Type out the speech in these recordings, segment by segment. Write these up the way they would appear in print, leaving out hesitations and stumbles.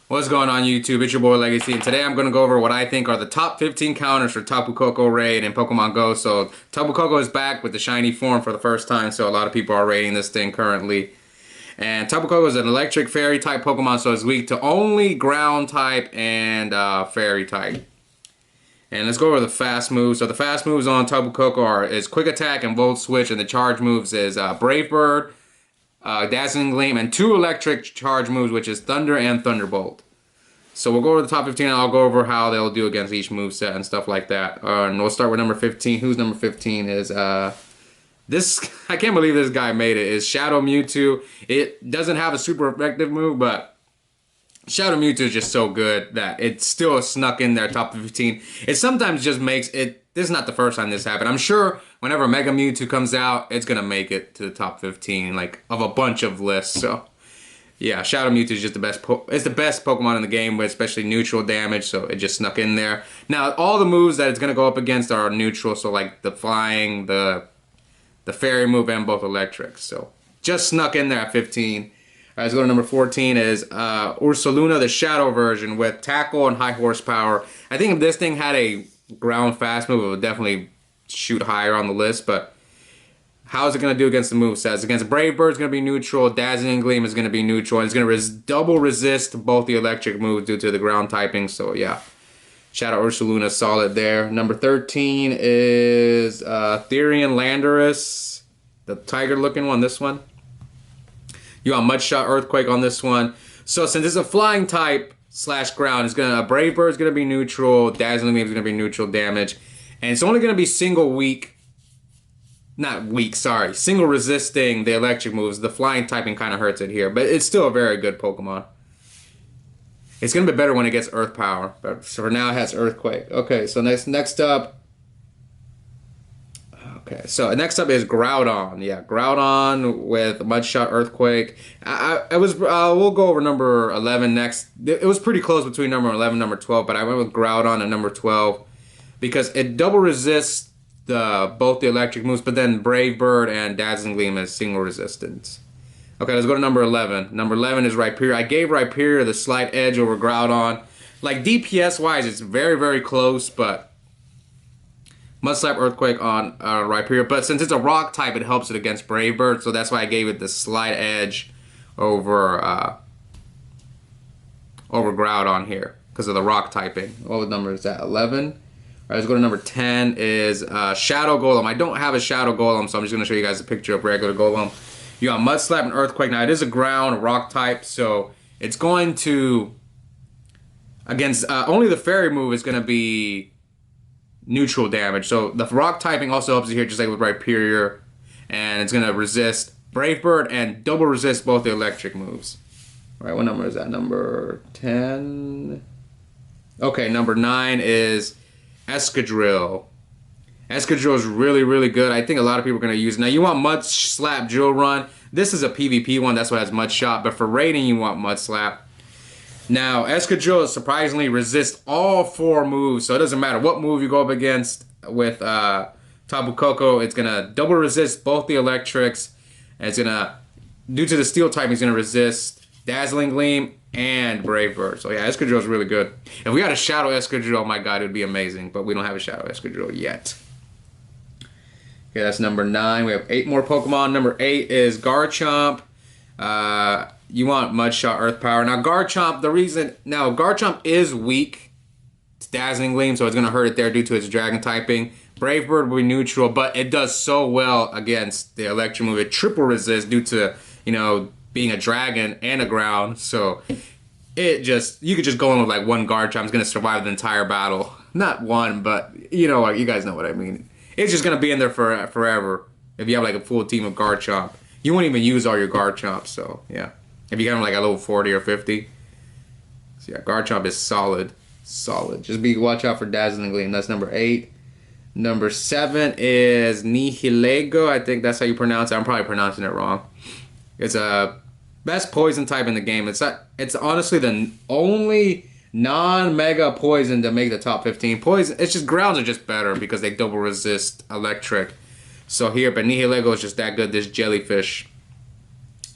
What's going on YouTube? It's your boy Legacy, and today I'm going to go over what I think are the top 15 counters for Tapu Koko raid in Pokemon Go. So Tapu Koko is back with the shiny form for the first time, so a lot of people are raiding this thing currently. And Tapu Koko is an electric fairy type Pokemon, so it's weak to only ground type and fairy type. And let's go over the fast moves. So the fast moves on Tapu Koko is Quick Attack and Volt Switch, and the charge moves is Brave Bird, Dazzling Gleam, and 2 electric charge moves, which is Thunder and Thunderbolt. So we'll go over the top 15, and I'll go over how they'll do against each moveset and stuff like that. And we'll start with number 15. Who's number 15 is, this, I can't believe this guy made it, is Shadow Mewtwo. It doesn't have a super effective move, but Shadow Mewtwo is just so good that it still snuck in there top 15. It sometimes just makes it, this is not the first time this happened. I'm sure whenever Mega Mewtwo comes out, it's going to make it to the top 15, like, of a bunch of lists, so. Yeah, Shadow Mewtwo is just the best. It's the best Pokemon in the game, with especially neutral damage, so it just snuck in there. Now, all the moves that it's gonna go up against are neutral, so like the flying, the fairy move, and both electric. So just snuck in there at 15. All right, let's go to number 14. Is Ursaluna, the Shadow version with tackle and high horsepower. I think if this thing had a ground fast move, it would definitely shoot higher on the list, but. How is it going to do against the movesets? Against Brave Bird, it's going to be neutral. Dazzling Gleam is going to be neutral. And it's going to double resist both the electric moves due to the ground typing. So, yeah. Shadow Ursaluna solid there. Number 13 is Therian Landorus. The tiger-looking one, this one. You got Mudshot Earthquake on this one. So, since it's a flying type / ground, it's gonna Brave Bird is going to be neutral. Dazzling Gleam is going to be neutral damage. And it's only going to be single weak. Not weak, sorry. Single resisting the electric moves. The flying typing kind of hurts it here, but it's still a very good Pokemon. It's going to be better when it gets Earth Power, but for now it has Earthquake. Okay, so next up. Okay, so next up is Groudon. Yeah, Groudon with Mudshot Earthquake. We'll go over number 11 next. It was pretty close between number 11 and number 12, but I went with Groudon at number 12 because it double resists both the electric moves, but then Brave Bird and Dazzling Gleam as single resistance. Okay, let's go to number 11. Number 11 is Rhyperior. I gave Rhyperior the slight edge over Groudon. Like, DPS-wise, it's very, very close, but Mudslap Earthquake on Rhyperior. But since it's a rock type, it helps it against Brave Bird, so that's why I gave it the slight edge over Groudon here, because of the rock typing. What number is that, 11? All right, let's go to number 10 is Shadow Golem. I don't have a Shadow Golem, so I'm just going to show you guys a picture of regular Golem. You got Mudslap and Earthquake. Now, it is a ground rock type, so it's going to, against only the fairy move is going to be neutral damage. So the rock typing also helps you here, just like with Rhyperior, and it's going to resist Brave Bird and double resist both the electric moves. All right, what number is that? Number 10? Okay, number 9 is Escadrille. Escadrille is really, really good. I think a lot of people are going to use it. Now, you want Mud Slap Drill Run. This is a PvP one. That's what has Mud Shot. But for raiding, you want Mud Slap. Now, Escadrille surprisingly resists all 4 moves. So it doesn't matter what move you go up against with Tapu Koko. It's going to double resist both the electrics. And it's going to, due to the steel type, it's going to resist Dazzling Gleam and Brave Bird. So yeah, Escadrille is really good. If we had a Shadow Escadrille, oh my god, it would be amazing. But we don't have a Shadow Escadrille yet. Okay, that's number 9. We have 8 more Pokemon. Number 8 is Garchomp. You want Mudshot Earth Power. Now Garchomp, Garchomp is weak to Dazzling Gleam, so it's going to hurt it there due to its Dragon typing. Brave Bird will be neutral, but it does so well against the electric move. It triple resists due to, you know, being a dragon and a ground, so you could just go in with like one Garchomp. It's gonna survive the entire battle. Not one, but you know, you guys know what I mean. It's just gonna be in there for forever. If you have like a full team of Garchomp, you won't even use all your Garchomps. So yeah, if you got them like a level 40 or 50, so yeah, Garchomp is solid. Just watch out for Dazzling Gleam. That's number 8. Number 7 is Nihilego. I think that's how you pronounce it. I'm probably pronouncing it wrong. It's a best poison type in the game. It's honestly the only non-mega poison to make the top 15. Poison, it's just grounds are just better because they double resist electric. So here, but Nihilego is just that good. This jellyfish.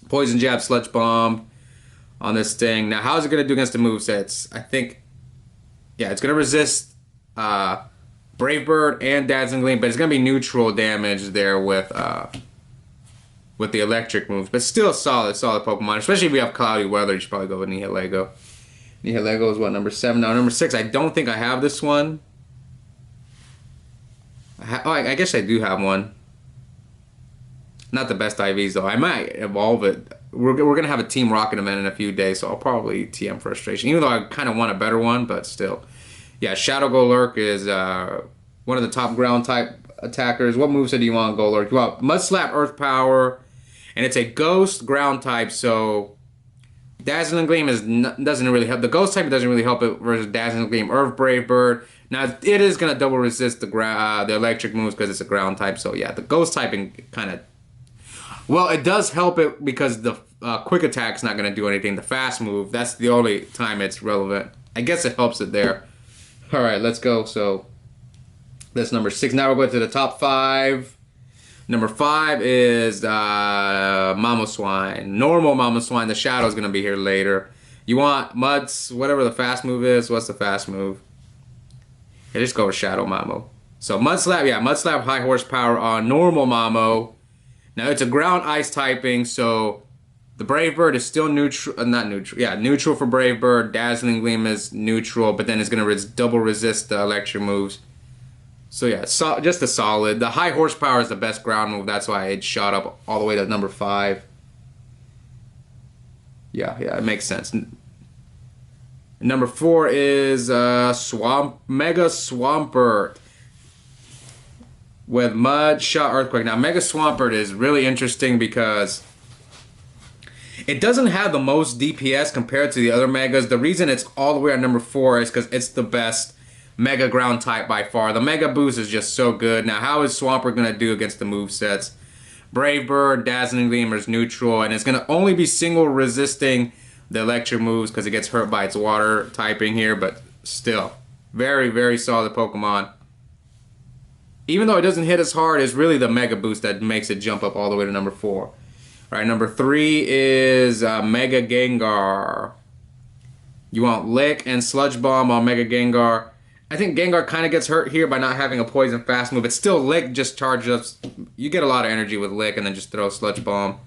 Poison Jab, Sludge Bomb. on this thing. Now, how's it going to do against the movesets? I think, yeah, it's going to resist Brave Bird and Dazzling Gleam, but it's going to be neutral damage there with the electric moves. But still solid Pokemon. Especially if you have Cloudy Weather, you should probably go with Nihilego. Nihilego is what, number 7? Now, number 6, I don't think I have this one. I guess I do have one. Not the best IVs, though. I might evolve it. We're going to have a Team Rocket event in a few days, so I'll probably TM Frustration. Even though I kind of want a better one, but still. Yeah, Shadow Golurk is one of the top ground-type attackers. What moveset do you want, Golurk? You want Mud Slap, Earth Power, and it's a Ghost ground-type, so Dazzling Gleam doesn't really help. The Ghost type doesn't really help it versus Dazzling Gleam, Earth Brave Bird. Now, it is going to double resist the electric moves because it's a ground type, so yeah, the Ghost typing kind of... Well, it does help it because the quick attack's not going to do anything. The fast move, that's the only time it's relevant. I guess it helps it there. Alright, let's go. So, that's number 6. Now we're going to the top 5. Number 5 is Mamoswine. Normal Mamoswine. The Shadow's going to be here later. You want Muds, whatever the fast move is. What's the fast move? Yeah, just go with Shadow Mamo. So, Mud Slap, yeah, Mud Slap, high horsepower on normal Mamo. Now, it's a ground ice typing, so the Brave Bird is still neutral, not neutral, yeah, neutral for Brave Bird. Dazzling Gleam is neutral, but then it's going to double resist the electric moves. So yeah, just a solid. The high horsepower is the best ground move, that's why it shot up all the way to number 5. Yeah, it makes sense. Number 4 is Mega Swampert with Mud Shot Earthquake. Now, Mega Swampert is really interesting because it doesn't have the most DPS compared to the other Megas. The reason it's all the way on number 4 is because it's the best Mega Ground type by far. The Mega Boost is just so good. Now, how is Swampert going to do against the movesets? Brave Bird, Dazzling Gleam is neutral, and it's going to only be single resisting the electric moves because it gets hurt by its water typing here, but still, very, very solid Pokemon. Even though it doesn't hit as hard, it's really the Mega Boost that makes it jump up all the way to number 4. All right, number 3 is Mega Gengar. You want Lick and Sludge Bomb on Mega Gengar. I think Gengar kind of gets hurt here by not having a Poison Fast move. It's still Lick, just charges up. You get a lot of energy with Lick and then just throw Sludge Bomb.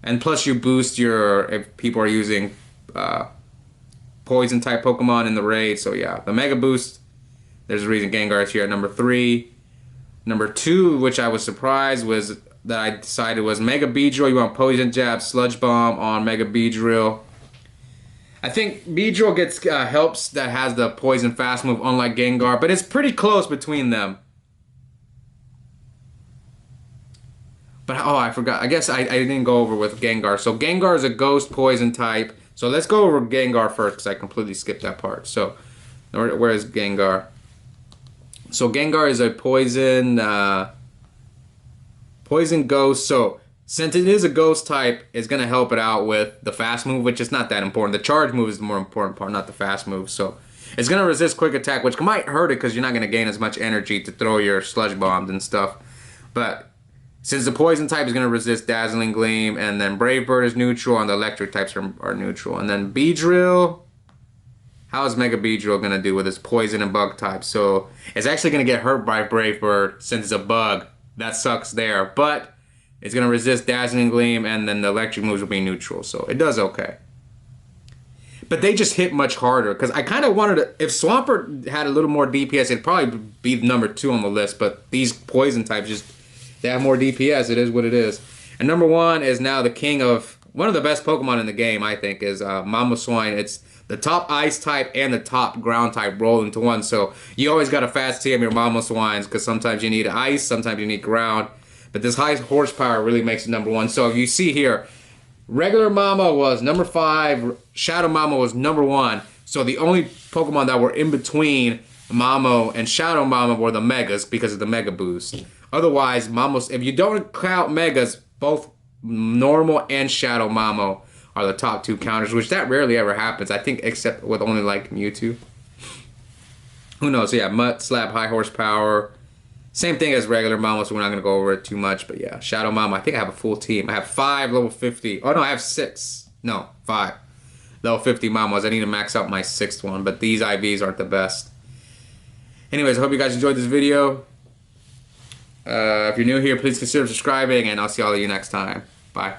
And plus you boost if people are using Poison type Pokemon in the raid. So yeah, the Mega Boost, there's a reason Gengar is here at number 3. Number 2, which I was surprised was that I decided was Mega Beedrill. You want Poison Jab, Sludge Bomb on Mega Beedrill. I think Beedrill gets helps that has the Poison Fast move, unlike Gengar, but it's pretty close between them. But, oh, I forgot. I guess I didn't go over with Gengar. So Gengar is a Ghost Poison type. So let's go over Gengar first because I completely skipped that part. So, where is Gengar? So Gengar is a Poison Ghost. So, since it is a Ghost type, it's going to help it out with the Fast move, which is not that important. The Charge move is the more important part, not the Fast move. So, it's going to resist Quick Attack, which might hurt it because you're not going to gain as much energy to throw your Sludge Bombs and stuff. But, since the Poison type is going to resist Dazzling Gleam, and then Brave Bird is neutral, and the Electric types are neutral. And then Beedrill, how is Mega Beedrill going to do with its Poison and Bug type? So, it's actually going to get hurt by Brave Bird since it's a bug. That sucks there. But it's going to resist Dazzling Gleam, and then the electric moves will be neutral. So it does okay. But they just hit much harder. Because I kind of wanted to... If Swampert had a little more DPS, it'd probably be number 2 on the list. But these poison types just... They have more DPS. It is what it is. And number 1 is now the king of... One of the best Pokemon in the game, I think, is Mamoswine. It's the top ice type and the top ground type roll into one. So you always got to fast TM your Mamoswines. Because sometimes you need ice, sometimes you need ground. But this high horsepower really makes it number 1. So if you see here, regular Mama was number 5, Shadow Mama was number 1. So the only Pokemon that were in between Mamo and Shadow Mama were the Megas because of the Mega Boost. Otherwise, Mamos, if you don't count Megas, both normal and Shadow Mamo are the top 2 counters, which that rarely ever happens. I think except with only like Mewtwo. Who knows? So yeah, Mud Slap, high horsepower. Same thing as regular Mama, so we're not going to go over it too much. But yeah, Shadow Mama, I think I have a full team. I have 5 level 50. Oh no, I have 6. No, 5. level 50 Mamos. I need to max out my 6th one, but these IVs aren't the best. Anyways, I hope you guys enjoyed this video. If you're new here, please consider subscribing, and I'll see all of you next time. Bye.